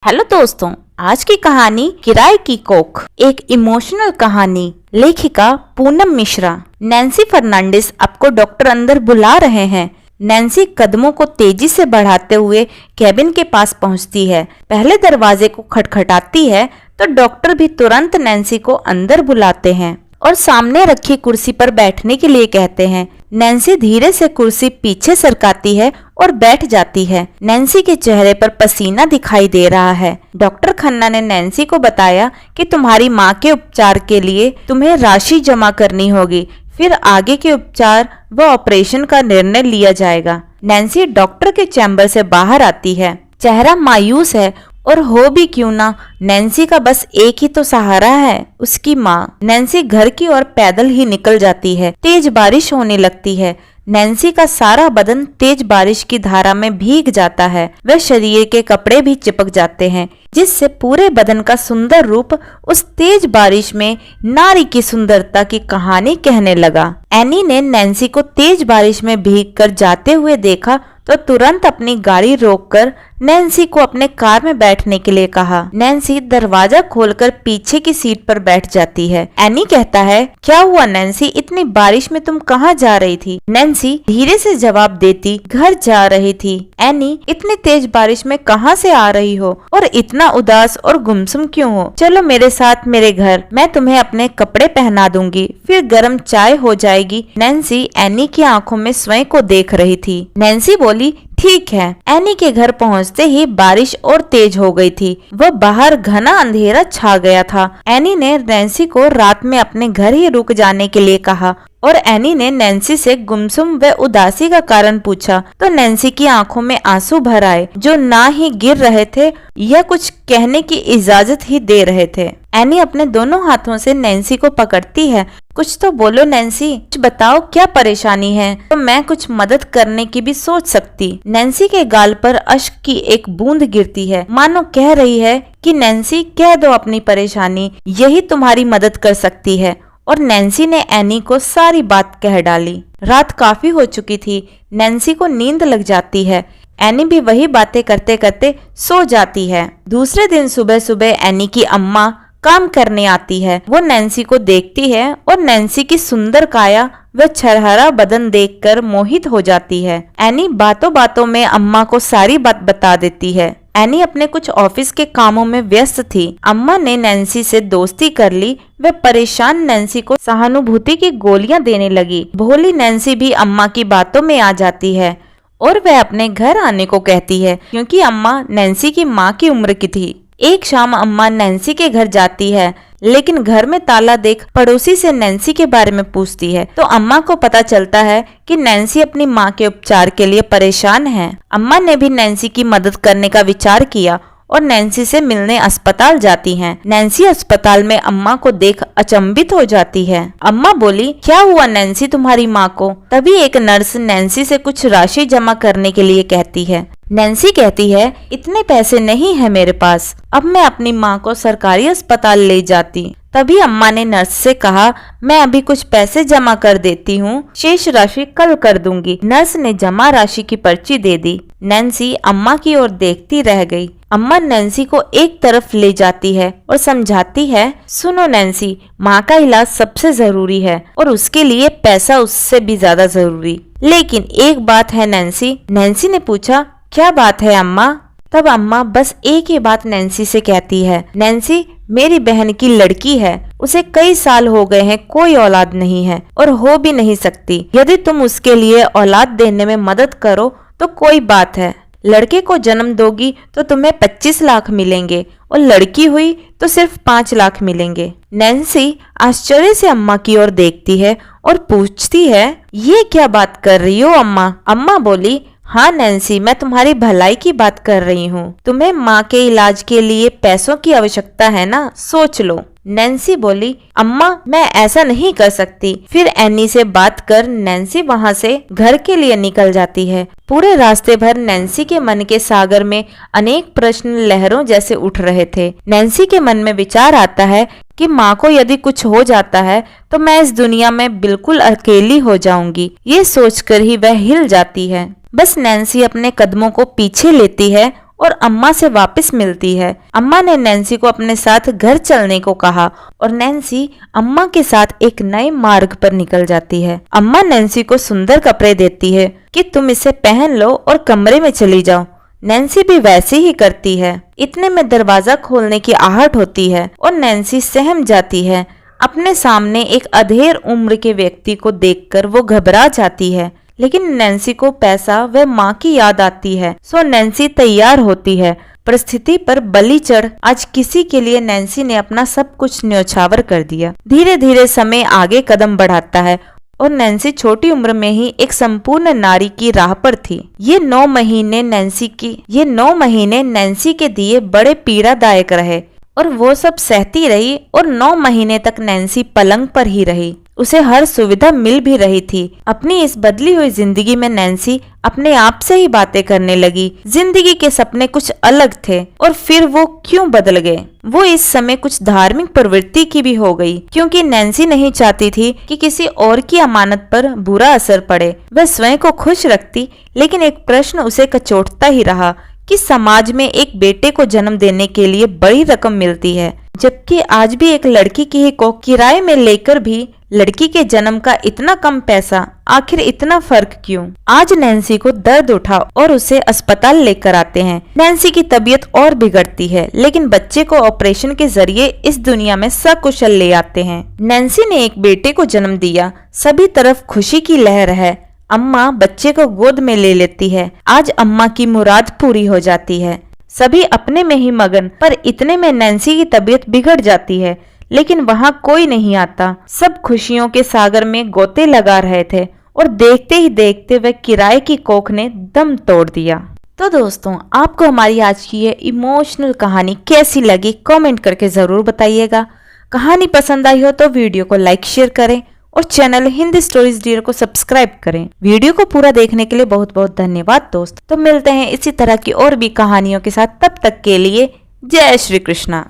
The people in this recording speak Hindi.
हेलो दोस्तों, आज की कहानी किराए की कोख, एक इमोशनल कहानी। लेखिका पूनम मिश्रा। नैन्सी फर्नांडिस आपको डॉक्टर अंदर बुला रहे हैं। नैन्सी कदमों को तेजी से बढ़ाते हुए कैबिन के पास पहुंचती है। पहले दरवाजे को खटखटाती है तो डॉक्टर भी तुरंत नैन्सी को अंदर बुलाते हैं और सामने रखी कुर्सी पर बैठने के लिए कहते हैं। नैन्सी धीरे से कुर्सी पीछे सरकाती है और बैठ जाती है। नैन्सी के चेहरे पर पसीना दिखाई दे रहा है। डॉक्टर खन्ना ने नैन्सी को बताया कि तुम्हारी माँ के उपचार के लिए तुम्हें राशि जमा करनी होगी, फिर आगे के उपचार व ऑपरेशन का निर्णय लिया जाएगा। नैन्सी डॉक्टर के चैम्बर से बाहर आती है। चेहरा मायूस है और हो भी क्यों ना, नैन्सी का बस एक ही तो सहारा है, उसकी माँ। नैन्सी घर की ओर पैदल ही निकल जाती है। तेज बारिश होने लगती है। नैन्सी का सारा बदन तेज बारिश की धारा में भीग जाता है। वह शरीर के कपड़े भी चिपक जाते हैं, जिससे पूरे बदन का सुंदर रूप उस तेज बारिश में नारी की सुंदरता की कहानी कहने लगा। एनी ने नैन्सी को तेज बारिश में भीगकर जाते हुए देखा तो तुरंत अपनी गाड़ी रोककर नैन्सी को अपने कार में बैठने के लिए कहा। नैन्सी दरवाजा खोलकर पीछे की सीट पर बैठ जाती है। एनी कहता है, क्या हुआ नैन्सी, इतनी बारिश में तुम कहाँ जा रही थी? नैन्सी धीरे से जवाब देती, घर जा रही थी। एनी, इतनी तेज बारिश में कहाँ से आ रही हो और इतना उदास और गुमसुम क्यों हो? चलो मेरे साथ मेरे घर, मैं तुम्हें अपने कपड़े पहना दूंगी, फिर गर्म चाय हो जाएगी। नैन्सी एनी की आंखों में स्वयं को देख रही थी। नैन्सी बोली, ठीक है। एनी के घर पहुंचते ही बारिश और तेज हो गई थी। वह बाहर घना अंधेरा छा गया था। एनी ने नैन्सी को रात में अपने घर ही रुक जाने के लिए कहा और एनी ने नैन्सी से गुमसुम व उदासी का कारण पूछा तो नैन्सी की आंखों में आंसू भर आए, जो ना ही गिर रहे थे या कुछ कहने की इजाजत ही दे रहे थे। एनी अपने दोनों हाथों से नैन्सी को पकड़ती है। कुछ तो बोलो नैन्सी, कुछ बताओ, क्या परेशानी है तो मैं कुछ मदद करने की भी सोच सकती। नैन्सी के गाल पर अश्क की एक बूंद गिरती है, मानो कह रही है कि नैन्सी कह दो अपनी परेशानी, यही तुम्हारी मदद कर सकती है। और नैन्सी ने एनी को सारी बात कह डाली। रात काफी हो चुकी थी। नैन्सी को नींद लग जाती है। एनी भी वही बातें करते करते सो जाती है। दूसरे दिन सुबह सुबह एनी की अम्मा काम करने आती है। वो नैन्सी को देखती है और नैन्सी की सुंदर काया व छरहरा बदन देखकर मोहित हो जाती है। एनी बातों बातों में अम्मा को सारी बात बता देती है। एनी अपने कुछ ऑफिस के कामों में व्यस्त थी। अम्मा ने नैन्सी से दोस्ती कर ली। वे परेशान नैन्सी को सहानुभूति की गोलियां देने लगी। भोली नैन्सी भी अम्मा की बातों में आ जाती है और वह अपने घर आने को कहती है, क्योंकि अम्मा नैन्सी की माँ की उम्र की थी। एक शाम अम्मा नैन्सी के घर जाती है, लेकिन घर में ताला देख पड़ोसी से नैन्सी के बारे में पूछती है तो अम्मा को पता चलता है कि नैन्सी अपनी माँ के उपचार के लिए परेशान है। अम्मा ने भी नैन्सी की मदद करने का विचार किया और नैन्सी से मिलने अस्पताल जाती हैं। नैन्सी अस्पताल में अम्मा को देख अचंभित हो जाती है। अम्मा बोली, क्या हुआ नैन्सी तुम्हारी माँ को? तभी एक नर्स नैन्सी से कुछ राशि जमा करने के लिए कहती है। नैन्सी कहती है, इतने पैसे नहीं है मेरे पास, अब मैं अपनी माँ को सरकारी अस्पताल ले जाती। तभी अम्मा ने नर्स से कहा, मैं अभी कुछ पैसे जमा कर देती हूँ, शेष राशि कल कर दूंगी। नर्स ने जमा राशि की पर्ची दे दी। नैन्सी अम्मा की ओर देखती रह गई। अम्मा नैन्सी को एक तरफ ले जाती है और समझाती है, सुनो नैन्सी, माँ का इलाज सबसे जरूरी है और उसके लिए पैसा उससे भी ज्यादा जरूरी। लेकिन एक बात है नैन्सी। नैन्सी ने पूछा, क्या बात है अम्मा? तब अम्मा बस एक ही बात नैन्सी से कहती है, नैन्सी, मेरी बहन की लड़की है, उसे कई साल हो गए हैं, कोई औलाद नहीं है और हो भी नहीं सकती। यदि तुम उसके लिए औलाद देने में मदद करो तो कोई बात है, लड़के को जन्म दोगी तो तुम्हें 25 लाख मिलेंगे और लड़की हुई तो सिर्फ 5 लाख मिलेंगे। नैन्सी आश्चर्य से अम्मा की ओर देखती है और पूछती है, ये क्या बात कर रही हो अम्मा? अम्मा बोली, हाँ नैन्सी, मैं तुम्हारी भलाई की बात कर रही हूँ। तुम्हें माँ के इलाज के लिए पैसों की आवश्यकता है ना, सोच लो। नैन्सी बोली, अम्मा मैं ऐसा नहीं कर सकती। फिर एनी से बात कर नैन्सी वहाँ से घर के लिए निकल जाती है। पूरे रास्ते भर नैन्सी के मन के सागर में अनेक प्रश्न लहरों जैसे उठ रहे थे। नैन्सी के मन में विचार आता है कि माँ को यदि कुछ हो जाता है तो मैं इस दुनिया में बिल्कुल अकेली हो जाऊंगी। ये सोचकर ही वह हिल जाती है। बस नैन्सी अपने कदमों को पीछे लेती है और अम्मा से वापस मिलती है। अम्मा ने नैन्सी को अपने साथ घर चलने को कहा और नैन्सी अम्मा के साथ एक नए मार्ग पर निकल जाती है। अम्मा नैन्सी को सुंदर कपड़े देती है कि तुम इसे पहन लो और कमरे में चली जाओ। नैन्सी भी वैसे ही करती है। इतने में दरवाजा खोलने की आहट होती है और नैन्सी सहम जाती है। अपने सामने एक अधेड़ उम्र के व्यक्ति को देखकर वो घबरा जाती है, लेकिन नैन्सी को पैसा व माँ की याद आती है। सो नैन्सी तैयार होती है। परिस्थिति पर बलि चढ़ आज किसी के लिए नैन्सी ने अपना सब कुछ न्योछावर कर दिया। धीरे धीरे समय आगे कदम बढ़ाता है और नैन्सी छोटी उम्र में ही एक संपूर्ण नारी की राह पर थी। ये 9 महीने नैन्सी के दिए बड़े पीड़ादायक रहे और वो सब सहती रही और 9 महीने तक नैन्सी पलंग पर ही रही। उसे हर सुविधा मिल भी रही थी। अपनी इस बदली हुई जिंदगी में नैन्सी अपने आप से ही बातें करने लगी। जिंदगी के सपने कुछ अलग थे और फिर वो क्यों बदल गए। वो इस समय कुछ धार्मिक प्रवृत्ति की भी हो गई, क्योंकि नैन्सी नहीं चाहती थी कि किसी और की अमानत पर बुरा असर पड़े। वह स्वयं को खुश रखती, लेकिन एक प्रश्न उसे कचोटता ही रहा कि समाज में एक बेटे को जन्म देने के लिए बड़ी रकम मिलती है, जबकि आज भी एक लड़की की को किराए में लेकर भी लड़की के जन्म का इतना कम पैसा। आखिर इतना फर्क क्यों। आज नैन्सी को दर्द उठा और उसे अस्पताल लेकर आते हैं। नैन्सी की तबीयत और बिगड़ती है, लेकिन बच्चे को ऑपरेशन के जरिए इस दुनिया में सकुशल ले आते हैं। नैन्सी ने एक बेटे को जन्म दिया। सभी तरफ खुशी की लहर है। अम्मा बच्चे को गोद में ले लेती है। आज अम्मा की मुराद पूरी हो जाती है। सभी अपने में ही मगन, पर इतने में नैन्सी की तबीयत बिगड़ जाती है, लेकिन वहाँ कोई नहीं आता। सब खुशियों के सागर में गोते लगा रहे थे और देखते ही देखते वह किराए की कोख ने दम तोड़ दिया। तो दोस्तों, आपको हमारी आज की ये इमोशनल कहानी कैसी लगी कमेंट करके जरूर बताइएगा। कहानी पसंद आई हो तो वीडियो को लाइक शेयर करें और चैनल हिंदी स्टोरीज डियर को सब्सक्राइब करें। वीडियो को पूरा देखने के लिए बहुत बहुत धन्यवाद दोस्त। तो मिलते हैं इसी तरह की और भी कहानियों के साथ। तब तक के लिए जय श्री कृष्णा।